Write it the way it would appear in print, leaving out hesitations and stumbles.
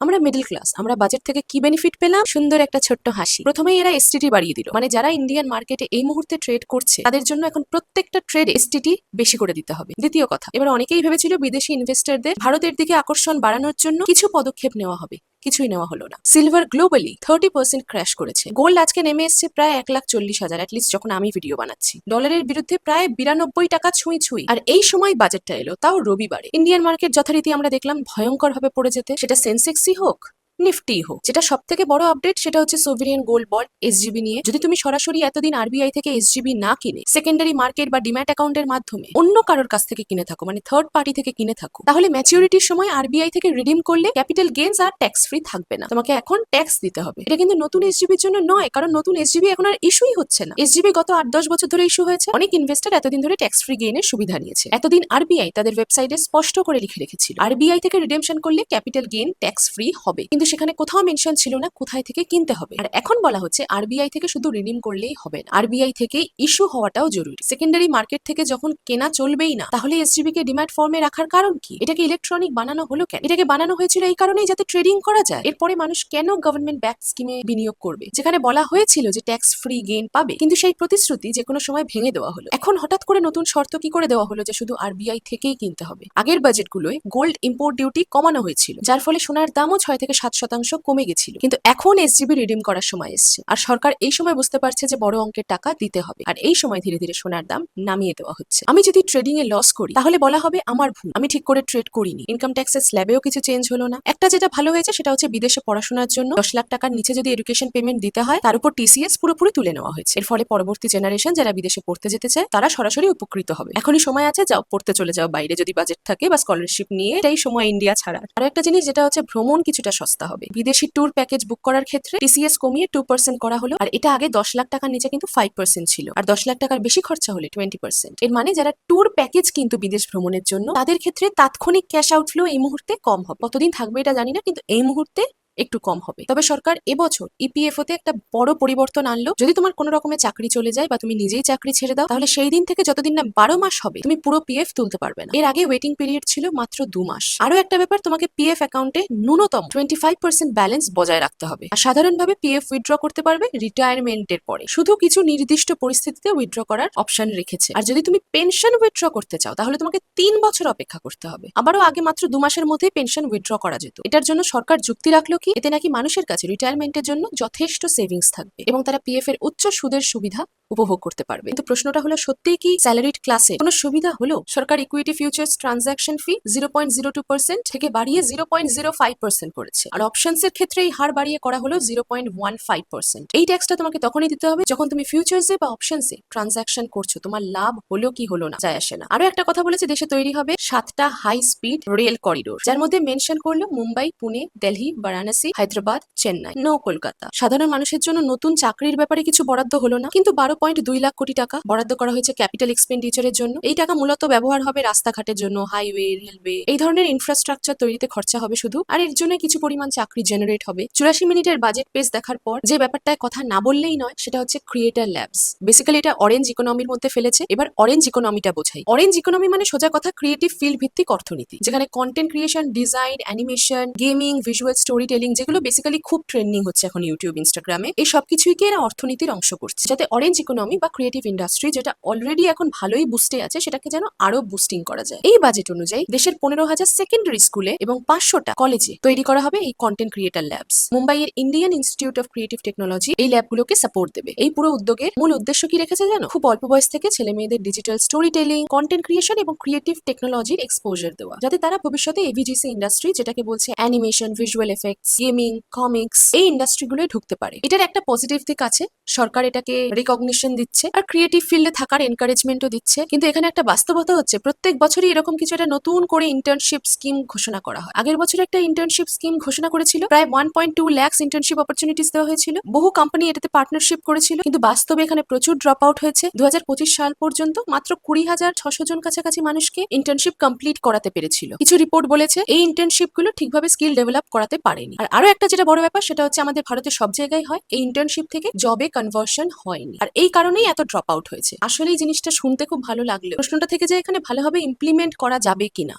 আমরা middle class, আমরা budget থেকে কি বেনিফিট পেলাম? সুন্দর একটা ছোট্ট হাসি। প্রথমেই এরা এসটিটি বাড়িয়ে দিল, মানে যারা ইন্ডিয়ান মার্কেটে এই মুহূর্তে ট্রেড করছে তাদের জন্য এখন প্রত্যেকটা ট্রেড এসটিটি বেশি করে দিতে হবে। দ্বিতীয় কথা, এবার অনেকেই ভেবেছিল বিদেশি ইনভেস্টরদের ভারতের দিকে আকর্ষণ বাড়ানোর জন্য কিছু পদক্ষেপ নেওয়া হবে, কিছুই নেওয়া হলো না। সিলভার গ্লোবালি 30% ক্র্যাশ করেছে। গোল্ড আজকে নেমে এসছে প্রায় 1,40,000, অ্যাটলিস্ট যখন আমি ভিডিও বানাচ্ছি। ডলারের বিরুদ্ধে প্রায় 92 টাকা ছুঁই ছুঁই। আর এই সময় বাজেটটা এলো, তাও রবিবারে। ইন্ডিয়ান মার্কেট যথারীতি আমরা দেখলাম ভয়ঙ্কর ভাবে পড়ে যেতে, সেটা সেন্সেক্সই হোক নিফটি হোক। যেটা সব থেকে বড় আপডেট সেটা হচ্ছে সোভেরিয়ান গোল্ড বন্ড এসজিবি নিয়ে। যদি তুমি সরাসরি এতদিন আরবিআই থেকে এসজিবি না কিনে সেকেন্ডারি মার্কেট বা ডিম্যাট অ্যাকাউন্টের মাধ্যমে অন্য কারোর কাছ থেকে কিনে থাকো, মানে থার্ড পার্টি থেকে কিনে থাকো, তাহলে ম্যাচিউরিটির সময় আরবিআই থেকে রিডিম করলে ক্যাপিটাল গেইনস আর ট্যাক্স ফ্রি থাকবে না, তোমাকে এখন ট্যাক্স দিতে হবে। এটা কিন্তু নতুন এসজিবির জন্য নয়, কারণ নতুন এসজিবি এখন আর ইস্যুই হচ্ছে না। এসজিবি গত 8-10 বছর ধরে ইস্যু হয়েছে। অনেক ইনভেস্টর এতদিন ধরে ট্যাক্স ফ্রি গেইনের সুবিধা নিয়েছে। এতদিন আরবিআই তাদের ওয়েবসাইটে স্পষ্ট করে লিখে রেখেছিল আরবিআই থেকে রিডেমশন করলে ক্যাপিটাল গেইন ট্যাক্স ফ্রি হবে, কিন্তু সেখানে কোথাও মেনশন ছিল না কোথায় থেকে কিনতে হবে। আর এখন বলা হচ্ছে আরবিআই থেকে শুধু রিডিম করলেই হবে না, আরবিআই থেকে ইস্যু হওয়াটাও জরুরি। সেকেন্ডারি মার্কেট থেকে যখন কেনা চলবেই না, তাহলে এসজিবি কে ডিম্যাট ফর্মে রাখার কারণ কি? এটাকে ইলেকট্রনিক বানানো হলো কেন? এটাকে বানানো হয়েছিল এই কারণেই যাতে ট্রেডিং করা যায়। এরপরে মানুষ কেন গভর্নমেন্ট ব্যাক স্কিমে বিনিয়োগ করবে, যেখানে বলা হয়েছিল যে ট্যাক্স ফ্রি গেইন পাবে, কিন্তু সেই প্রতিশ্রুতি যে কোনো সময় ভেঙে দেওয়া হলো। এখন হঠাৎ করে নতুন শর্ত কি করে দেওয়া হলো যে শুধু আরবিআই থেকেই কিনতে হবে? আগের বাজেটগুলোয় গোল্ড ইম্পোর্ট ডিউটি কমানো হয়েছিল, যার ফলে সোনার দামও 6 থেকে 7% কমে গেছিল। কিন্তু এখন এসজিবি রিডিম করার সময় এসছে, আর সরকার এই সময় বুঝতে পারছে যে বড় অঙ্কের টাকা দিতে হবে, আর এই সময় ধীরে ধীরে সোনার দাম নামিয়ে দেওয়া হচ্ছে। আমি যদি ট্রেডিং এ লস করি তাহলে বলা হবে আমার ভুল, আমি ঠিক করে ট্রেড করিনি। ইনকাম ট্যাক্সের স্ল্যাবেও কিছু চেঞ্জ হলো না। একটা যেটা ভালো হয়েছে সেটা হচ্ছে বিদেশে পড়াশোনার জন্য 10 লাখ টাকার নিচে যদি এডুকেশন পেমেন্ট দিতে হয় তার উপর টিসিএস পুরোপুরি তুলে নেওয়া হয়েছে। এর ফলে পরবর্তী জেনারেশন যারা বিদেশে পড়তে যেতে চায় তারা সরাসরি উপকৃত হবে। এখনই সময় আছে, যাও পড়তে চলে যাও বাইরে, যদি বাজেট থাকে বা স্কলারশিপ নিয়ে। এটাই সময় ইন্ডিয়া ছাড়ার। আর একটা জিনিস যেটা হচ্ছে ভ্রমণ কিছুটা সস্তা হবে। বিদেশি ট্যুর প্যাকেজ বুক করার ক্ষেত্রে টিসিএস কমিয়ে 2% করা হলো, আর এটা আগে 10 লাখ টাকার নিচে কিন্তু 5% ছিল, আর 10 লাখ টাকার বেশি খরচা হলে 20%। এর মানে যারা ট্যুর প্যাকেজ কিন্তু বিদেশ ভ্রমণের জন্য, তাদের ক্ষেত্রে তাৎক্ষণিক ক্যাশ আউটফ্লো এই মুহূর্তে কম হবে। কতদিন থাকবে এটা জানি না, কিন্তু এই মুহূর্তে একটু কম হবে। তবে সরকার এবছর ইপিএফও তে একটা বড় পরিবর্তন আনলো। যদি তোমার কোনো রকমের চাকরি চলে যায় বা তুমি নিজেই চাকরি ছেড়ে দাও, তাহলে সেই দিন থেকে যতদিন না 12 মাস হবে তুমি পুরো পিএফ তুলতে পারবে না। এর আগে ওয়েটিং পিরিয়ড ছিল মাত্র 2 মাস। আরো একটা ব্যাপার, তোমাকে পিএফ অ্যাকাউন্টে ন্যূনতম 25% ব্যালেন্স বজায় রাখতে হবে। আর সাধারণভাবে পিএফ উইথড্র করতে পারবে রিটায়ারমেন্টের পরে, শুধু কিছু নির্দিষ্ট পরিস্থিতিতে উইথড্র করার অপশন রেখেছে। আর যদি তুমি পেনশন উইথড্র করতে চাও তাহলে তোমাকে 3 বছর অপেক্ষা করতে হবে। আবারও আগে মাত্র 2 মাসের মধ্যেই পেনশন উইথড্র করা যেত। এটার জন্য সরকার যুক্তি রাখলো কি, এতে নাকি মানুষের কাছে রিটায়ারমেন্টের জন্য যথেষ্ট সেভিংস থাকবে এবং তারা পিএফ এর উচ্চ সুদের সুবিধা উপভোগ করতে পারবে। কিন্তু প্রশ্নটা হলো, সত্যিই কি স্যালারিড ক্লাসে কোনো সুবিধা হলো? সরকার ইকুইটি ফিউচার্স ট্রানজাকশন ফি 0.02% থেকে বাড়িয়ে 0.05% করেছে, আর অপশনস এর ক্ষেত্রে এই হার বাড়িয়ে করা হলো 0.15%। এই ট্যাক্সটা তোমাকে তখনই দিতে হবে যখন তুমি ফিউচার্সে বা অপশনসে ট্রানজাকশন করছো। তোমার লাভ হলো কি হলো না যায় আসে না। আরো একটা কথা বলেছে, দেশে তৈরি হবে 7টা হাই স্পিড রেল করিডোর, যার মধ্যে মেনশন করলো মুম্বাই, পুনে, দিল্লি, বারাণসী, হায়দ্রাবাদ, চেন্নাই, নো কলকাতা। সাধারণ মানুষের জন্য নতুন চাকরির ব্যাপারে কিছু বরাদ্দ হলো না, কিন্তু 12.2 লাখ কোটি টাকা বরাদ্দ করা হয়েছে ক্যাপিটাল এক্সপেন্ডিচারের জন্য। এই টাকা মূলত ব্যবহার হবে রাস্তাঘাটের জন্য, হাইওয়ে, রেলওয়ে, এই ধরনের ইনফ্রাস্ট্রাকচার তৈরিতে খরচা হবে শুধু। আর এর জন্য কিছু পরিমাণ চাকরি জেনারেট হবে। 84 মিনিটের বাজেট পেজ দেখার পর যে ব্যাপারটায় কথা না বললেই নয় সেটা হচ্ছে ক্রিয়েটার ল্যাবস। বেসিক্যালি এটা অরেঞ্জ ইকোনমির মধ্যে ফেলেছে। এবার অরেঞ্জ ইকোনমিটা বোঝাই। অরেঞ্জ ইকোনমি মানে সোজা কথা ক্রিয়েটিভ ফিল্ড ভিত্তিক অর্থনীতি, যেখানে content creation, design, animation, gaming, visual story telling, যেগুলো বেসিক্যালি খুব ট্রেন্ডিং হচ্ছে এখন ইউটিউব, ইনস্টাগ্রামে, এই সবকিছুকে এরা অর্থনীতির অংশ করছে, যাতে অরেঞ্জ ইকোনমি বা ক্রিয়েটিভ ইন্ডাস্ট্রি, যেটা অলরেডি এখন ভালোই বুস্টে আছে, সেটাকে যেন আরো বুস্টিং করা যায়। এই বাজেট অনুযায়ী দেশের 15,000 সেকেন্ডারি স্কুলে এবং 500টা কলেজে তৈরি করা হবে এই কন্টেন্ট ক্রিয়েটার ল্যাবস। মুম্বাইয়ের Indian institute of creative technology এই ল্যাবগুলোকে সাপোর্ট দেবে। এই পুরো উদ্যোগের মূল উদ্দেশ্য কি রেখেছে জানো? খুব অল্প বয়স থেকে ছেলে মেয়েদের digital story telling, content creation এবং ক্রিয়েটিভ টেকনোলজির এক্সপোজার দেওয়া, যাতে তারা ভবিষ্যতে এভিজিসি ইন্ডাস্ট্রি, যেটাকে বলছে animation, visual effects, gaming, comics, এই ইন্ডাস্ট্রিগুলোয় ঢুকতে পারে। এটার একটা পজিটিভ দিক আছে, সরকার এটাকে রিকগনিশন দিচ্ছে আর ক্রিয়েটিভ ফিল্ডে থাকার এনকারেজমেন্টও দিচ্ছে। কিন্তু এখানে একটা বাস্তবতা হচ্ছে, প্রত্যেক বছরই এরকম কিছু একটা নতুন করে ইন্টার্নশিপ স্কিম ঘোষণা করা হয়। আগের বছর একটা ইন্টার্নশিপ স্কিম ঘোষণা করেছিল, প্রায় 1.2 লাখ ইন্টার্নশিপ অপরচুনিটিস দেওয়া হয়েছিল। বহু কোম্পানি এটাতে পার্টনারশিপ করেছিল, কিন্তু বাস্তবে এখানে প্রচুর ড্রপ আউট হয়েছে। 2025 সাল পর্যন্ত মাত্র 20,600 জন কাছাকাছি মানুষকে ইন্টার্নশিপ কমপ্লিট করাতে পেরেছিল। কিছু রিপোর্ট বলেছে এই ইন্টার্নশিপ গুলো ঠিকভাবে স্কিল ডেভেলপ করাতে পারেনি। আর আরো একটা যেটা বড় ব্যাপার সেটা হচ্ছে আমাদের ভারতের সব জায়গায় হয়, এই ইন্টার্নশিপ থেকে জবে কনভার্সন হয়নি, আর এই কারণেই এত ড্রপ আউট হয়েছে। আসলে এই জিনিসটা শুনতে খুব ভালো লাগলো, প্রশ্নটা থেকে যায় এখানে ভালোভাবে ইমপ্লিমেন্ট করা যাবে কিনা।